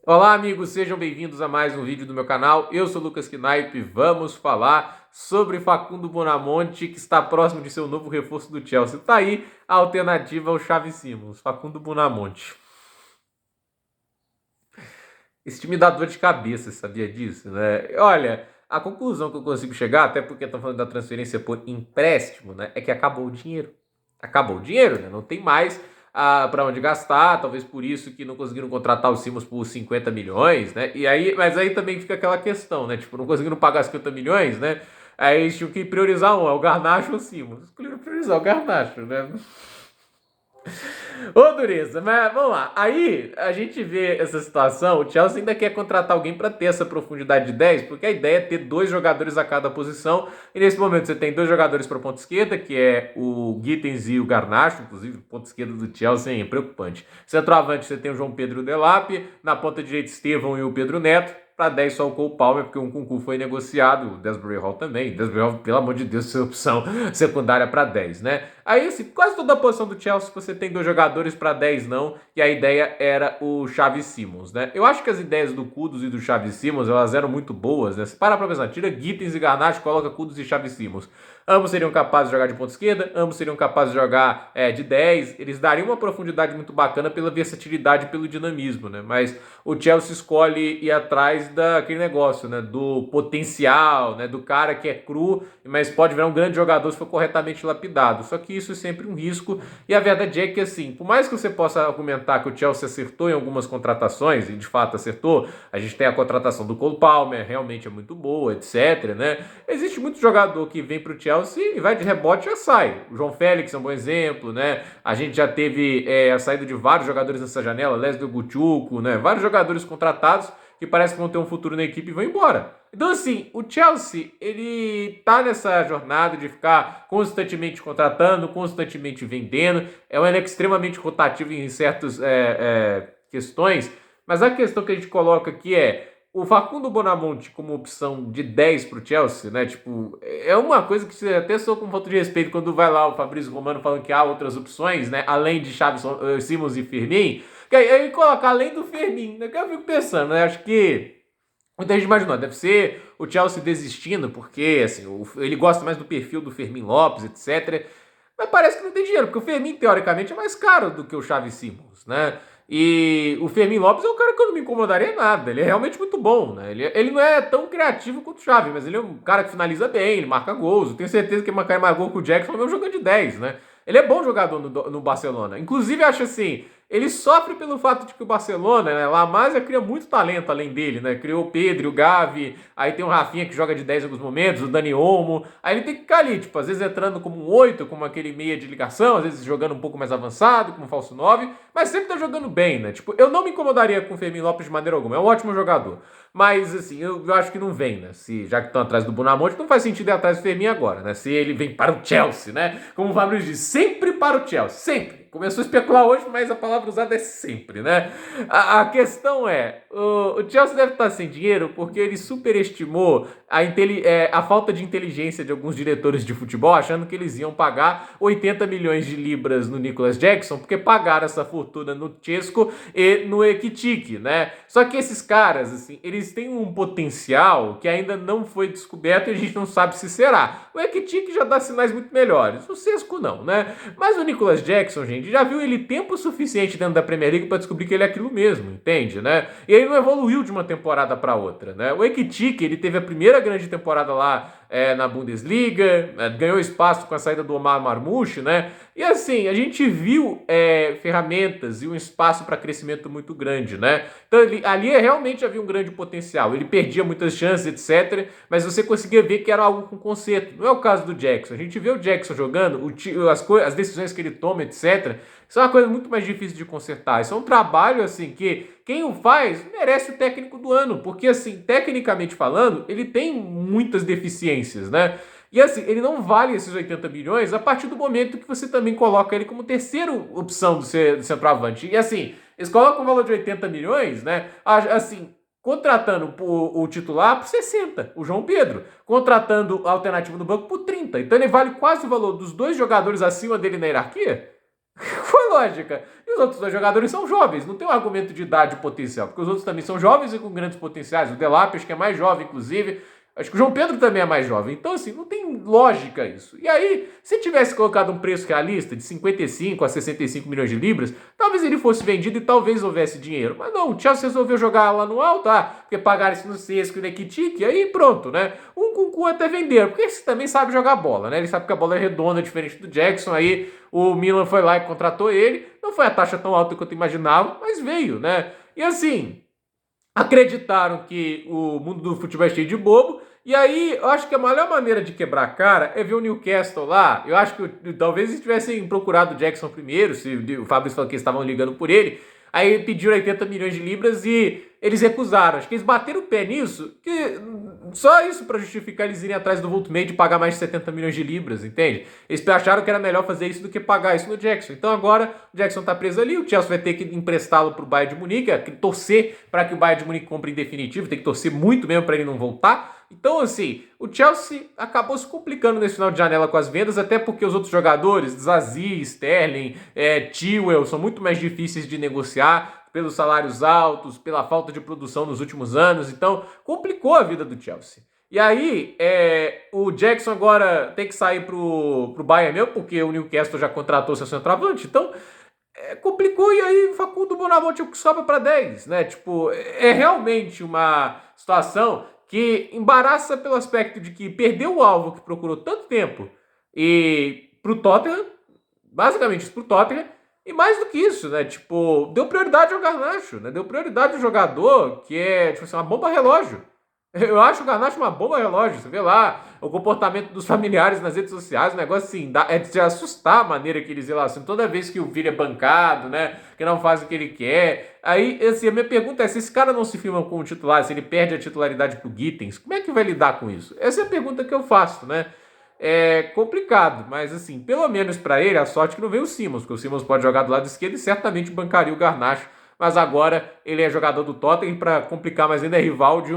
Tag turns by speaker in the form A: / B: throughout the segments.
A: Olá, amigos, sejam bem-vindos a mais um vídeo do meu canal. Eu sou Lucas Knaip e vamos falar sobre Facundo Bonamonte, que está próximo de ser o novo reforço do Chelsea. Tá aí a alternativa ao Xavi Simons, Facundo Bonamonte. Esse time dá dor de cabeça, sabia disso, né? Olha, a conclusão que eu consigo chegar, até porque estão falando da transferência por empréstimo, né, é que acabou o dinheiro. Acabou o dinheiro, né? Não tem mais para onde gastar, talvez por isso que não conseguiram contratar o Simons por 50 milhões, né? E aí, mas aí também fica aquela questão, né? Tipo, não conseguiram pagar 50 milhões, né? Aí eles tinham que priorizar um, é o Garnacho ou o Simons. Escolheram priorizar o Garnacho, né? Ô, dureza, mas vamos lá. Aí a gente vê essa situação. O Chelsea ainda quer contratar alguém para ter essa profundidade de 10, porque a ideia é ter dois jogadores a cada posição. E nesse momento você tem dois jogadores para ponta esquerda, que é o Gittens e o Garnacho. Inclusive, ponta esquerda do Chelsea é preocupante. Centroavante você tem o João Pedro Delap. Na ponta direita, Estevão e o Pedro Neto. Para 10 só o Cole Palmer, porque o Nkunku foi negociado, o Desbury Hall também. Desbury Hall, pelo amor de Deus, é opção secundária para 10, né? Aí, assim, quase toda a posição do Chelsea você tem dois jogadores para 10 não, e a ideia era o Xavi Simons, né? Eu acho que as ideias do Kudus e do Xavi Simons, elas eram muito boas, né? Se para pra pensar, tira Gittens e Garnacho, coloca Kudus e Xavi Simons. Ambos seriam capazes de jogar de ponta esquerda, ambos seriam capazes de jogar de 10, eles dariam uma profundidade muito bacana pela versatilidade e pelo dinamismo, né? Mas o Chelsea escolhe ir atrás daquele negócio, né? Do potencial, né? Do cara que é cru, mas pode virar um grande jogador se for corretamente lapidado. Só que isso é sempre um risco, e a verdade é que, assim, por mais que você possa argumentar que o Chelsea acertou em algumas contratações, e de fato acertou, a gente tem a contratação do Cole Palmer, realmente é muito boa, etc, né? Existe muito jogador que vem para o Chelsea e vai de rebote e já sai. O João Félix é um bom exemplo, né? A gente já teve a saída de vários jogadores nessa janela, Leslie Gutchuco, né? Vários jogadores contratados que parece que vão ter um futuro na equipe e vão embora. Então, assim, o Chelsea, ele tá nessa jornada de ficar constantemente contratando, constantemente vendendo. É um elenco extremamente rotativo em certas questões, mas a questão que a gente coloca aqui é o Facundo Bonamonte como opção de 10 pro Chelsea, né? Tipo, é uma coisa que você até sou com falta de respeito quando vai lá o Fabrício Romano falando que há outras opções, né? Além de Xavi, Simons e Firmino. Que aí coloca além do Firmino, né? Que eu fico pensando, né? Acho que muita gente imaginou, deve ser o Chelsea desistindo, porque assim, ele gosta mais do perfil do Fermin Lopes, etc. Mas parece que não tem dinheiro, porque o Fermin, teoricamente, é mais caro do que o Xavi Simons, né? E o Fermin Lopes é um cara que eu não me incomodaria nada. Ele é realmente muito bom, né? Ele não é tão criativo quanto o Xavi, mas ele é um cara que finaliza bem, ele marca gols. Eu tenho certeza que ele marcar mais gol que o Jackson mesmo jogando de 10, né? Ele é bom jogador no Barcelona. Inclusive, acho assim, ele sofre pelo fato de que o Barcelona, né, La Masia cria muito talento além dele, né? Criou o Pedro, o Gavi, aí tem o Rafinha que joga de 10 em alguns momentos, o Dani Olmo. Aí ele tem que ficar ali, tipo, às vezes entrando como um 8, como aquele meia de ligação, às vezes jogando um pouco mais avançado, como um falso 9, mas sempre tá jogando bem, né? Tipo, eu não me incomodaria com o Fermin Lopes de maneira alguma, é um ótimo jogador. Mas, assim, eu acho que não vem, né? Se, já que estão atrás do Bonamonte, não faz sentido ir atrás do Fermin agora, né? Se ele vem para o Chelsea, né? Como o Fabrício diz, sempre para o Chelsea, sempre. Começou a especular hoje, mas a palavra usada é sempre, né? A questão é, o Chelsea deve estar sem dinheiro porque ele superestimou a falta de inteligência de alguns diretores de futebol, achando que eles iam pagar 80 milhões de libras no Nicolas Jackson, porque pagaram essa fortuna no Chesco e no Ekitike, né? Só que esses caras, assim, eles têm um potencial que ainda não foi descoberto e a gente não sabe se será. O Ekitike já dá sinais muito melhores, o Sesco não, né? Mas o Nicolas Jackson, gente, já viu ele tempo suficiente dentro da Premier League para descobrir que ele é aquilo mesmo, entende, né? E ele não evoluiu de uma temporada para outra, né? O Ekitike, ele teve a primeira grande temporada lá na Bundesliga, ganhou espaço com a saída do Omar Marmouche, né? E assim, a gente viu ferramentas e um espaço para crescimento muito grande, né? Então ali realmente havia um grande potencial. Ele perdia muitas chances, etc. Mas você conseguia ver que era algo com conceito. Não é o caso do Jackson. A gente vê o Jackson jogando, as decisões que ele toma, etc. Isso é uma coisa muito mais difícil de consertar. Isso é um trabalho, assim, que quem o faz merece o técnico do ano. Porque, assim, tecnicamente falando, ele tem muitas deficiências, né? E assim, ele não vale esses 80 milhões a partir do momento que você também coloca ele como terceira opção do centroavante. E assim, eles colocam o valor de 80 milhões, né? Assim, contratando o titular por 60, o João Pedro. Contratando a alternativa do banco por 30. Então ele vale quase o valor dos dois jogadores acima dele na hierarquia. Foi lógica. E os outros dois jogadores são jovens, não tem um argumento de idade potencial, porque os outros também são jovens e com grandes potenciais. O Delap, acho que é mais jovem, inclusive. Acho que o João Pedro também é mais jovem. Então, assim, não tem lógica isso. E aí, se tivesse colocado um preço realista de 55 a 65 milhões de libras, talvez ele fosse vendido e talvez houvesse dinheiro. Mas não, o Chelsea resolveu jogar lá no alto, porque pagaram isso no Sesco e no Equitique, aí pronto, né? Um com cu até venderam, porque esse também sabe jogar bola, né? Ele sabe que a bola é redonda, diferente do Jackson, aí o Milan foi lá e contratou ele. Não foi a taxa tão alta quanto eu imaginava, mas veio, né? E assim, acreditaram que o mundo do futebol é cheio de bobo. E aí, eu acho que a melhor maneira de quebrar a cara é ver o Newcastle lá. Eu acho que talvez eles tivessem procurado o Jackson primeiro, se o Fabrício falou que eles estavam ligando por ele. Aí pediram 80 milhões de libras e eles recusaram. Acho que eles bateram o pé nisso, que só isso para justificar eles irem atrás do Voltmate e pagar mais de 70 milhões de libras, entende? Eles acharam que era melhor fazer isso do que pagar isso no Jackson. Então agora o Jackson tá preso ali, o Chelsea vai ter que emprestá-lo pro Bayern de Munique, torcer para que o Bayern de Munique compre em definitivo, tem que torcer muito mesmo para ele não voltar. Então, assim, o Chelsea acabou se complicando nesse final de janela com as vendas, até porque os outros jogadores, Zazie, Sterling, Chilwell, são muito mais difíceis de negociar pelos salários altos, pela falta de produção nos últimos anos. Então, complicou a vida do Chelsea. E aí, o Jackson agora tem que sair pro Bayern mesmo, porque o Newcastle já contratou seu centroavante. Então, complicou, e aí Facundo Bonamonte é o que sobra para 10, né? Tipo, é realmente uma situação que embaraça pelo aspecto de que perdeu o alvo que procurou tanto tempo e pro Tottenham, basicamente isso pro Tottenham, e mais do que isso, né? Tipo, deu prioridade ao Garnacho, né? Deu prioridade ao jogador que é, tipo assim, uma bomba relógio. Eu acho o Garnacho uma bomba relógio. Você vê lá o comportamento dos familiares nas redes sociais, o negócio assim, é de se assustar a maneira que eles relacionam. Toda vez que o filho é bancado, né? Que não faz o que ele quer. Aí, assim, a minha pergunta é: se esse cara não se firma como titular, se ele perde a titularidade pro Gittens, como é que vai lidar com isso? Essa é a pergunta que eu faço, né? É complicado, mas assim, pelo menos para ele, a sorte que não veio o Simmons, porque o Simmons pode jogar do lado esquerdo e certamente bancaria o Garnacho. Mas agora ele é jogador do Tottenham e, para complicar mais ainda, é rival de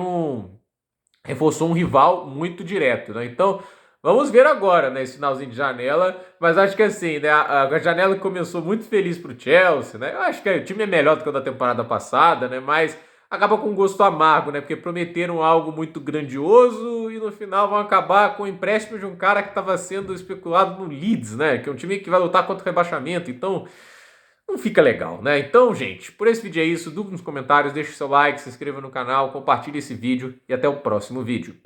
A: reforçou um rival muito direto, né? Então, vamos ver agora, né, esse finalzinho de janela, mas acho que assim, né, a janela começou muito feliz pro Chelsea, né? Eu acho que o time é melhor do que o da temporada passada, né? Mas acaba com um gosto amargo, né? Porque prometeram algo muito grandioso e no final vão acabar com o empréstimo de um cara que estava sendo especulado no Leeds, né? Que é um time que vai lutar contra o rebaixamento. Então, não fica legal, né? Então, gente, por esse vídeo é isso. Dúvida nos comentários, deixe seu like, se inscreva no canal, compartilhe esse vídeo e até o próximo vídeo.